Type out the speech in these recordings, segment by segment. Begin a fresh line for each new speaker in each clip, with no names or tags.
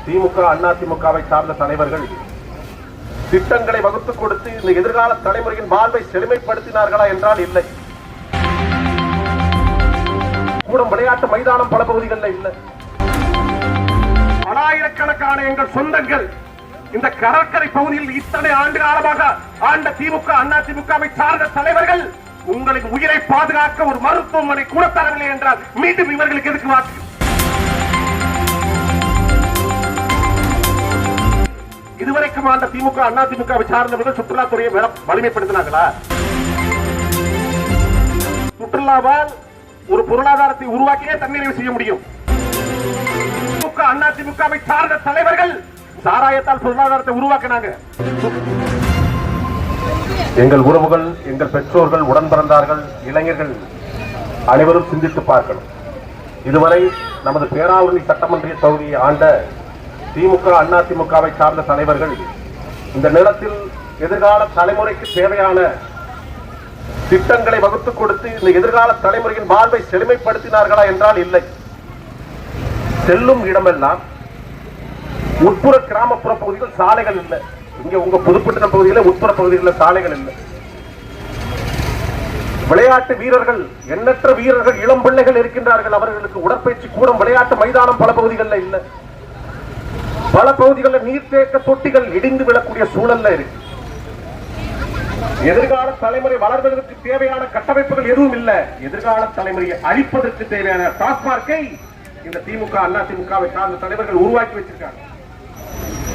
திமுக அதிமுகவை சார்ந்த தலைவர்கள் திட்டங்களை வகுத்துக் கொடுத்து இந்த எதிர்கால தலைமுறையின் வாழ்வை செழுமைப்படுத்தினார்களா என்றால் இல்லை. கூடம் விளையாட்டு மைதானம் பல பகுதிகளில் இல்லை. பலாயிரக்கணக்கான எங்கள் சொந்தங்கள் இந்த கடற்கரை பகுதியில் இத்தனை ஆண்டு காலமாக ஆண்ட திமுக அதிமுகவை சார்ந்த தலைவர்கள் உங்களின் உயிரை பாதுகாக்க ஒரு மருத்துவமனை கூட தரவில்லை என்றால் மீண்டும் இவர்களுக்கு எதுக்கு வாக்கு? இதுவரைக்கும் ஆண்ட திமுக அதிமுகவை சார்ந்தவர்கள் சுற்றுலாத்துறையை வலிமைப்படுத்தினார்களா? சுற்றுலாவால் ஒரு பொருளாதாரத்தை உருவாக்கியே தன்னிறைவு செய்ய முடியும். திமுக அதிமுகவை சார்ந்த தலைவர்கள் சாராயத்தால் பொருளாதாரத்தை உருவாக்கினாங்க. எங்கள் உறவுகள், எங்கள் பெற்றோர்கள், உடன் பிறந்தார்கள், இளைஞர்கள் அனைவரும் சிந்தித்து பார்க்கணும். இதுவரை நமது பேராவூரணி சட்டமன்ற தொகுதியை ஆண்ட திமுக அதிமுகவை சார்ந்த தலைவர்கள் இந்த நேரத்தில் எதிர்கால தலைமுறைக்கு தேவையான திட்டங்களை வகுத்துக் கொடுத்து இந்த எதிர்கால தலைமுறையின் வாழ்வை செழுமைப்படுத்தினார்களா என்றால் இல்லை. செல்லும் இடமெல்லாம் உட்புற கிராமப்புற பகுதிகள் சாலைகள் இல்லை. இங்க உங்க புதுப்பட்டினம் பகுதியில் உட்புற பகுதிகளில் சாலைகள் இல்லை. விளையாட்டு வீரர்கள், எண்ணற்ற வீரர்கள், இளம் பிள்ளைகள் இருக்கின்றார்கள். அவர்களுக்கு உடற்பயிற்சி கூடம், விளையாட்டு மைதானம் பல பகுதிகளில் இல்லை. பல பகுதிகளில் நீர்த்தேக்க தொட்டிகள் இடிந்து விழக்கூடிய சூழல்ல இருக்கு. எதிர்கால தலைமுறை வளர்வதற்கு தேவையான கட்டமைப்புகள் எதுவும் இல்லை. எதிர்கால தலைமுறையை அழிப்பதற்கு தேவையான டாஸ்மார்க்கை இந்த திமுக அதிமுகவை சார்ந்த தலைவர்கள் உருவாக்கி வச்சிருக்காங்க.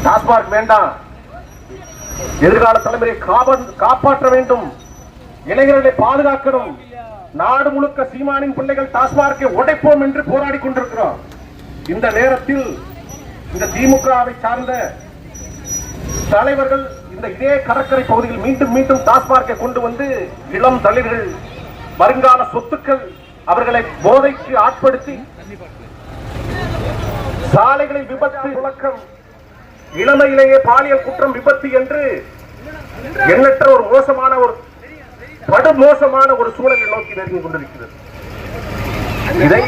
டாஸ்மார்க் வேண்டாம், எதிர்கால தலைமுறையை காப்பாற்ற வேண்டும், இளைஞர்களை பாதுகாக்கணும். நாடு முழுக்க சீமானின் பிள்ளைகள் டாஸ்மார்க்கை உடைப்போம் என்று போராடி கொண்டிருக்கிறோம். இந்த நேரத்தில் இந்த திமுகவை சார்ந்த தலைவர்கள் இந்த இதே கடற்கரை பகுதியில் மீண்டும் மீண்டும் டாஸ்மார்க்கை கொண்டு வந்து இளம் தளிர்கள், வருங்கால சொத்துக்கள், அவர்களை போதைக்கு ஆட்படுத்தி சாலைகளில் விபத்து, முழக்கம், இளமையிலேயே பாலியல் குற்றம், விபத்து என்று எண்ணற்ற ஒரு மோசமான, ஒரு படுமோசமான ஒரு சூழலை நோக்கி நெருங்கி கொண்டிருக்கிறது. இதை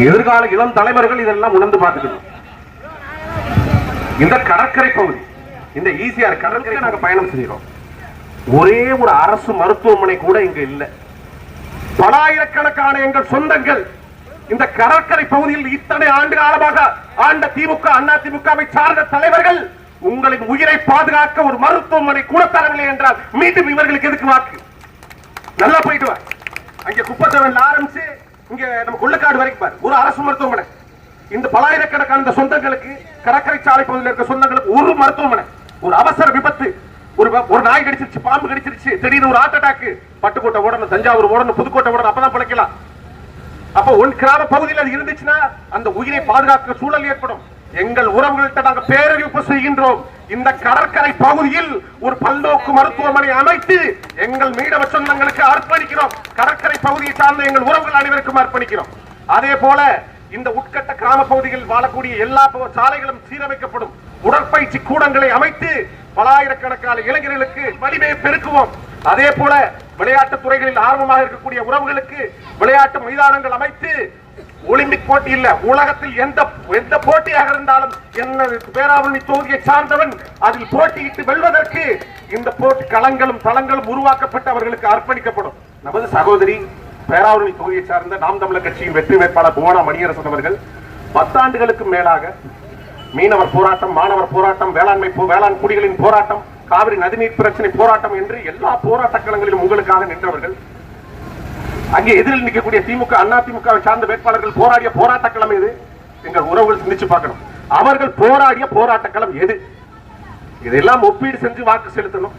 எதிர்கால இளம் தலைவர்கள் இதெல்லாம் உணர்ந்து பார்த்துக்கணும். இந்த கடற்கரை பகுதி, இந்த ஈசிஆர் கடற்கரை நாங்க பயணம் செய்கிறோம். ஒரே ஒரு அரசு மருத்துவமனை கூட இங்க இல்லை. பலாயிரக்கணக்கான எங்கள் சொந்தங்கள் இந்த கடற்கரை பகுதியில் இத்தனை ஆண்டு காலமாக ஆண்ட திமுக அதிமுகவை சார்ந்த தலைவர்கள் உங்களின் உயிரை பாதுகாக்க ஒரு மருத்துவமனை கூட தரவில்லை என்றால் மீண்டும் இவர்களுக்கு எதுக்கு வாக்கு? நல்லா போயிட்டு வா. அங்க குப்பத்தவன் ஆரம்பிச்சு இங்க நம்ம கொள்ளுக்காடு வரைக்கும் ஒரு அரசு மருத்துவமனை. இந்த பலாயிரக்கணக்கான சொந்தங்களுக்கு, கடற்கரை சாலை பகுதியில் இருக்க சொந்தங்களுக்கு ஒரு மருத்துவமனை, ஒரு அவசர விபத்து, ஒரு நாய் கடிச்சிருச்சு, பாம்பு கடிச்சிருச்சு, திடீர்னு ஒரு ஹார்ட் அட்டாக், பட்டுக்கோட்டை ஓடணும், தஞ்சாவூர் ஓடணும், புதுக்கோட்டை ஓடணும், அப்பதான் பிழைக்கலாம். அப்ப ஒன் கிராம பகுதியில் அது இருந்துச்சுன்னா அந்த உயிரை பாதுகாக்க சூழல் ஏற்படும். எங்கள் உறவுகள்கிட்ட நாங்கள் பேரறிவிப்பு செய்கின்றோம். இந்த கடற்கரை பகுதியில் ஒரு பல்நோக்கு மருத்துவமனை அமைத்து எங்கள் மீனவ சொந்தங்களுக்கு அர்ப்பணிக்கிறோம். கடற்கரை பகுதியை சார்ந்த எங்கள் உறவுகள் அனைவருக்கும் அர்ப்பணிக்கிறோம். அதே போல இந்த உட்கட்ட கிராம பகுதிகளில் வாழக்கூடிய எல்லா சாலைகளும் சீரமைக்கப்படும். உடற்பயிற்சி கூடங்களை அமைத்து பலாயிரக்கணக்கான இளைஞர்களுக்கு வலிமையை பெருக்குவோம். அதே போல விளையாட்டு துறைகளில் ஆர்வமாக இருக்கக்கூடிய உறவுகளுக்கு விளையாட்டு மைதானங்கள் அமைத்து, ஒலிம்பிக் போட்டி இல்ல, உலகத்தில் எந்த போட்டியாக இருந்தாலும் என்ன பேராவூரணி தொகுதியை சார்ந்தவன் அதில் போட்டியிட்டு வெல்வதற்கு இந்த போட்டி களங்களும் தளங்களும் உருவாக்கப்பட்டு அவர்களுக்கு அர்ப்பணிக்கப்படும். நமது சகோதரி பேராவூரணி தொகுதியை சார்ந்த நாம் தமிழர் கட்சியின் வெற்றி வேட்பாளர் புவனா மணியரசன் அவர்கள் 10 ஆண்டுகளுக்கு மேலாக மீனவர் போராட்டம், மாணவர் போராட்டம், வேளாண் குடிகளின் போராட்டம், காவிரி நதிநீர் பிரச்சனை போராட்டம் என்று எல்லா போராட்ட களங்களிலும் உங்களுக்காக நின்றவர்கள். அங்கே எதிரில் நிற்கக்கூடிய திமுக அதிமுகவை சார்ந்த வேட்பாளர்கள் போராடிய போராட்ட களம் எது? எங்கள் உறவுகள் சிந்திச்சு பார்க்கணும். அவர்கள் போராடிய போராட்ட களம் எது? இதெல்லாம் ஒப்பீடு செஞ்சு வாக்கு செலுத்தணும்.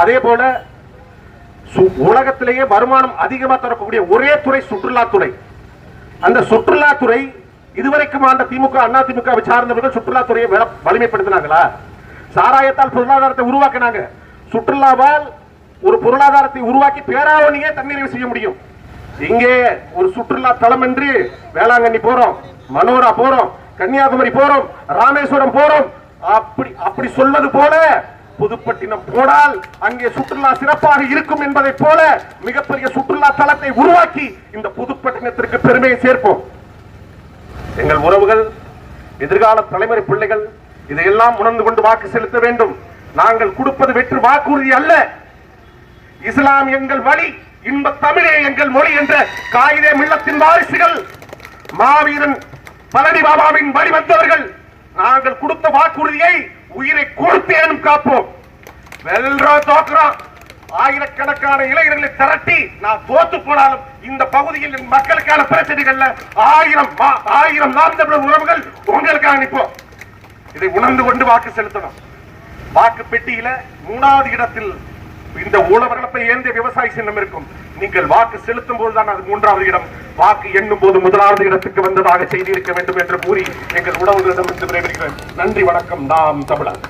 அதே போல உலகத்திலேயே வருமானம் அதிகமாக தரக்கூடிய ஒரே துறை சுற்றுலாத்துறை. அந்த சுற்றுலாத்துறை இதுவரைக்கும் ஆண்ட திமுக அதிமுகவை சார்ந்தவர்கள் சுற்றுலாத்துறையை வலிமைப்படுத்தினாங்களா? சாராயத்தால் பொருளாதாரத்தை உருவாக்கினாங்க. சுற்றுலாவால் ஒரு பொருளாதாரத்தை உருவாக்கி பேராவூரணியே தன்னிறைவு செய்ய முடியும். இங்கே ஒரு சுற்றுலா தலம் என்று வேளாங்கண்ணி போறோம், மனோரா போறோம், கன்னியாகுமரி போறோம், ராமேஸ்வரம் போறோம். அப்படி சொல்வது போல புதுப்பட்டினம் போனால் அங்கே சுற்றுலா சிறப்பாக இருக்கும் என்பதை போல மிகப்பெரிய சுற்றுலா தலத்தை உருவாக்கி இந்த புதுப்பட்டினத்திற்கு பெருமையை சேர்ப்போம். எங்கள் உறவுகள், எதிர்கால தலைமுறை பிள்ளைகள் இதையெல்லாம் உணர்ந்து கொண்டு வாக்கு செலுத்த வேண்டும். நாங்கள் கொடுப்பது வெற்று வாக்குறுதி அல்ல. இஸ்லாம் எங்கள் வழி, இன்ப தமிழே எங்கள் மொழி என்ற காயிதே மில்லத்தின் வாரிசுகள், மாவீரன் பழனி பாபாவின் வழி வந்தவர்கள். நாங்கள் கொடுத்த வாக்குறுதியை உயிரை கொடுத்தேனும் காப்போம். வெல்றோம் தோக்குறோம், ஆயிரக்கணக்கான இளைஞர்களை திரட்டி நான் தோத்து போனாலும் இந்த பகுதியில் என் மக்களுக்கான பிரச்சனைகள்ல ஆயிரம் நாம் தமிழர் உறவுகள் உங்களுக்காக நிற்போம். இதை உணர்ந்து கொண்டு வாக்கு செலுத்தணும். வாக்கு பெட்டியில 3வது இடத்தில் இந்த ஊழவர்களை ஏந்திய விவசாய சின்னம் இருக்கும். நீங்கள் வாக்கு செலுத்தும் போதுதான் அது 3வது இடம். வாக்கு எண்ணும் போது 1வது இடத்துக்கு வந்ததாக செய்திருக்க வேண்டும் என்று கூறி எங்கள் உறவுகளிடம் விடைபெறுகிறேன். நன்றி, வணக்கம். நாம் தமிழர்.